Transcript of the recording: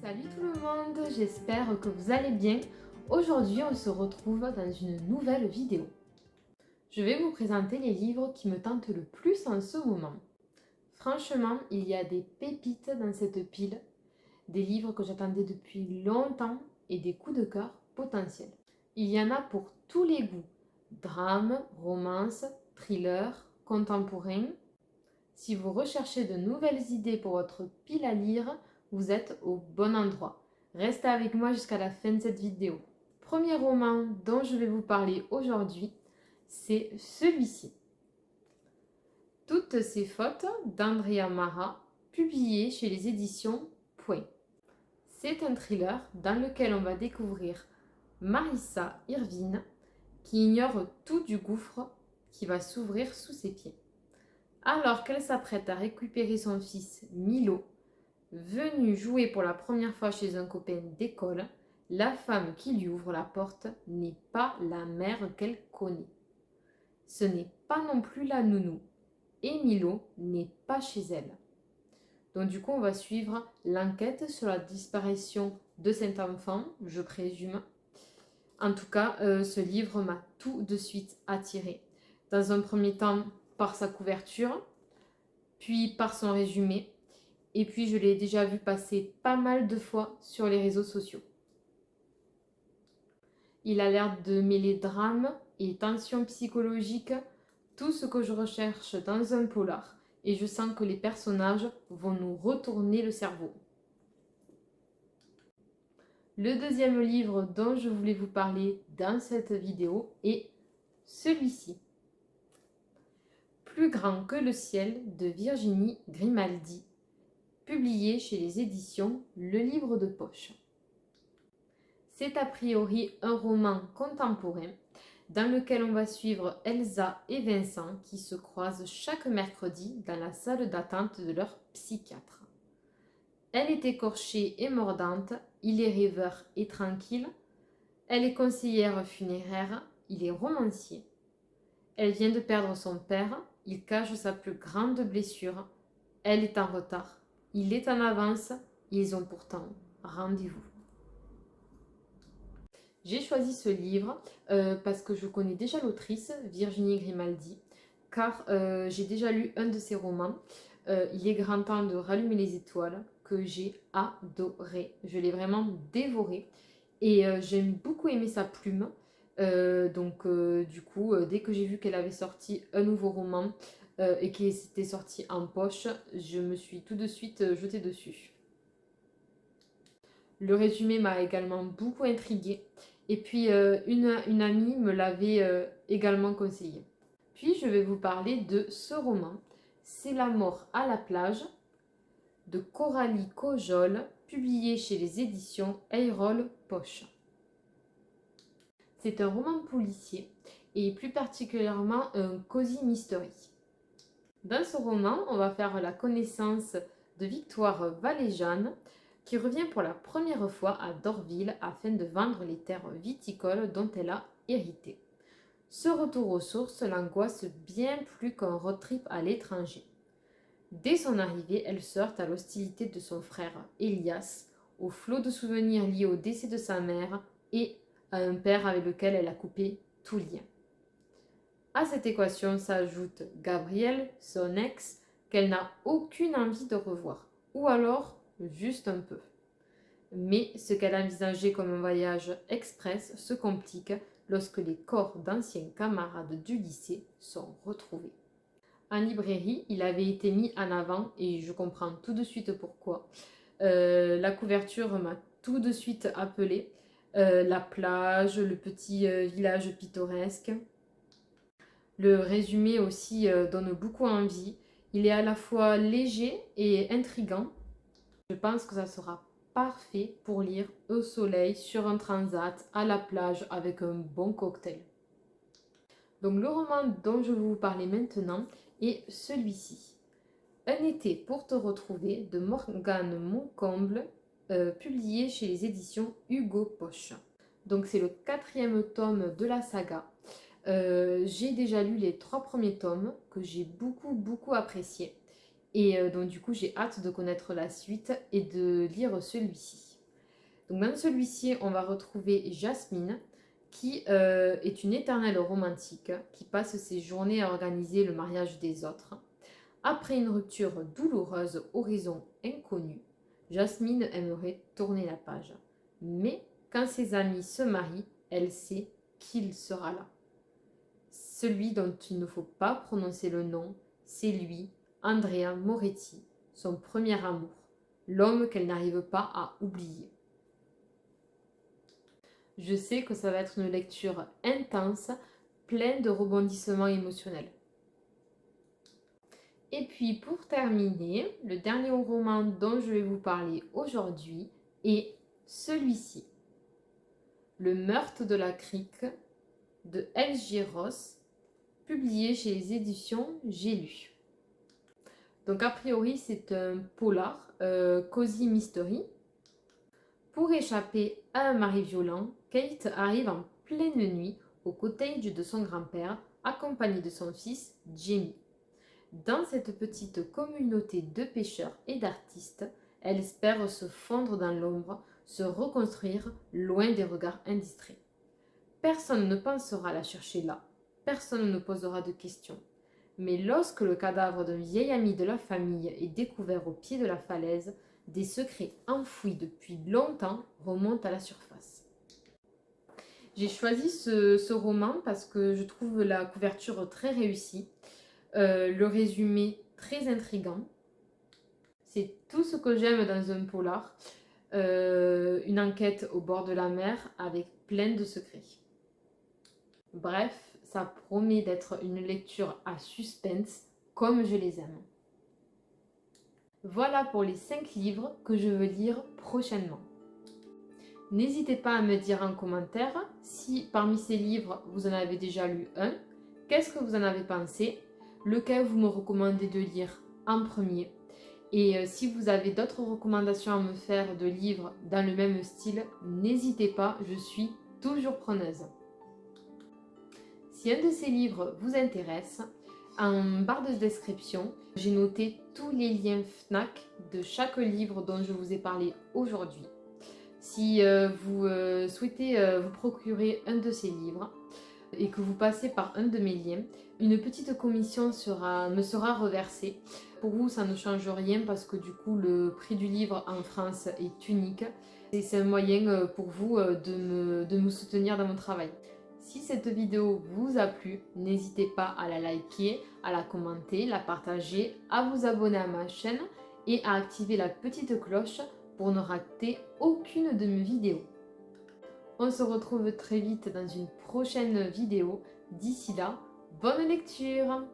Salut tout le monde, j'espère que vous allez bien. Aujourd'hui, on se retrouve dans une nouvelle vidéo. Je vais vous présenter les livres qui me tentent le plus en ce moment. Franchement, il y a des pépites dans cette pile, des livres que j'attendais depuis longtemps et des coups de cœur potentiels. Il y en a pour tous les goûts, drame, romance, thriller, contemporain. Si vous recherchez de nouvelles idées pour votre pile à lire, vous êtes au bon endroit. Restez avec moi jusqu'à la fin de cette vidéo. Premier roman dont je vais vous parler aujourd'hui, c'est celui-ci. Toutes ces fautes d'Andrea Mara, publié chez les éditions Point. C'est un thriller dans lequel on va découvrir Marissa Irvine qui ignore tout du gouffre qui va s'ouvrir sous ses pieds. Alors qu'elle s'apprête à récupérer son fils Milo, venu jouer pour la première fois chez un copain d'école, la femme qui lui ouvre la porte n'est pas la mère qu'elle connaît. Ce n'est pas non plus la nounou, et Milo n'est pas chez elle. Donc du coup, on va suivre l'enquête sur la disparition de cet enfant, je présume. En tout cas, ce livre m'a tout de suite attirée. Dans un premier temps, par sa couverture, puis par son résumé, et puis je l'ai déjà vu passer pas mal de fois sur les réseaux sociaux. Il a l'air de mêler drame et tension psychologique, tout ce que je recherche dans un polar, et je sens que les personnages vont nous retourner le cerveau. Le deuxième livre dont je voulais vous parler dans cette vidéo est celui-ci. Plus grand que le ciel de Virginie Grimaldi, publié chez les éditions Le Livre de Poche. C'est a priori un roman contemporain dans lequel on va suivre Elsa et Vincent qui se croisent chaque mercredi dans la salle d'attente de leur psychiatre. Elle est écorchée et mordante, il est rêveur et tranquille. Elle est conseillère funéraire, il est romancier. Elle vient de perdre son père, il cache sa plus grande blessure. Elle est en retard, il est en avance, ils ont pourtant rendez-vous. J'ai choisi ce livre parce que je connais déjà l'autrice, Virginie Grimaldi, car j'ai déjà lu un de ses romans. Il est grand temps de rallumer les étoiles, que j'ai adoré. Je l'ai vraiment dévoré et j'ai beaucoup aimé sa plume. Du coup, dès que j'ai vu qu'elle avait sorti un nouveau roman et qu'il s'était sorti en poche, je me suis tout de suite jetée dessus. Le résumé m'a également beaucoup intriguée. Et puis, une amie me l'avait également conseillé. Puis, je vais vous parler de ce roman. C'est La mort à la plage de Coralie Cojol, publié chez les éditions Eyroll Poche. C'est un roman policier et plus particulièrement un cozy mystery. Dans ce roman, on va faire la connaissance de Victoire Valéjane, qui revient pour la première fois à Dorville afin de vendre les terres viticoles dont elle a hérité. Ce retour aux sources l'angoisse bien plus qu'un road trip à l'étranger. Dès son arrivée, elle se heurte à l'hostilité de son frère Elias, au flot de souvenirs liés au décès de sa mère et à un père avec lequel elle a coupé tout lien. À cette équation s'ajoute Gabriel, son ex, qu'elle n'a aucune envie de revoir, ou alors juste un peu. Mais ce qu'elle envisageait comme un voyage express se complique lorsque les corps d'anciens camarades du lycée sont retrouvés. En librairie, il avait été mis en avant et je comprends tout de suite pourquoi. La couverture m'a tout de suite appelée. La plage, le petit village pittoresque. Le résumé aussi donne beaucoup envie. Il est à la fois léger et intriguant. Je pense que ça sera parfait pour lire au soleil, sur un transat, à la plage, avec un bon cocktail. Donc le roman dont je vais vous parler maintenant est celui-ci. Un été pour te retrouver de Morgane Moncomble, publié chez les éditions Hugo Poche. Donc c'est le 4e tome de la saga. J'ai déjà lu les 3 premiers tomes que j'ai beaucoup appréciés. Et donc du coup j'ai hâte de connaître la suite et de lire celui-ci. Donc dans celui-ci, on va retrouver Jasmine, qui est une éternelle romantique, qui passe ses journées à organiser le mariage des autres. Après une rupture douloureuse, horizon inconnu, Jasmine aimerait tourner la page. Mais quand ses amis se marient, elle sait qu'il sera là. Celui dont il ne faut pas prononcer le nom, c'est lui, Andrea Moretti, son premier amour, l'homme qu'elle n'arrive pas à oublier. Je sais que ça va être une lecture intense, pleine de rebondissements émotionnels. Et puis pour terminer, le dernier roman dont je vais vous parler aujourd'hui est celui-ci, Le meurtre de la crique de L.J. Ross, publié chez les éditions J'ai lu. Donc a priori c'est un polar, cozy mystery. Pour échapper à un mari violent, Kate arrive en pleine nuit au cottage de son grand-père, accompagnée de son fils Jamie. Dans cette petite communauté de pêcheurs et d'artistes, elle espère se fondre dans l'ombre, se reconstruire loin des regards indistraits. Personne ne pensera la chercher là, personne ne posera de questions. Mais lorsque le cadavre d'un vieil ami de la famille est découvert au pied de la falaise, des secrets enfouis depuis longtemps remontent à la surface. J'ai choisi ce roman parce que je trouve la couverture très réussie, le résumé très intriguant. C'est tout ce que j'aime dans un polar, une enquête au bord de la mer avec plein de secrets. Bref, ça promet d'être une lecture à suspense comme je les aime. Voilà pour les 5 livres que je veux lire prochainement. N'hésitez pas à me dire en commentaire si parmi ces livres vous en avez déjà lu un, qu'est-ce que vous en avez pensé, lequel vous me recommandez de lire en premier. Et si vous avez d'autres recommandations à me faire de livres dans le même style, n'hésitez pas, je suis toujours preneuse. Si un de ces livres vous intéresse, en barre de description, j'ai noté tous les liens FNAC de chaque livre dont je vous ai parlé aujourd'hui. Si vous souhaitez vous procurer un de ces livres et que vous passez par un de mes liens, une petite commission me sera reversée. Pour vous, ça ne change rien parce que du coup, le prix du livre en France est unique. Et c'est un moyen pour vous de me soutenir dans mon travail. Si cette vidéo vous a plu, n'hésitez pas à la liker, à la commenter, la partager, à vous abonner à ma chaîne et à activer la petite cloche pour ne rater aucune de mes vidéos. On se retrouve très vite dans une prochaine vidéo. D'ici là, bonne lecture!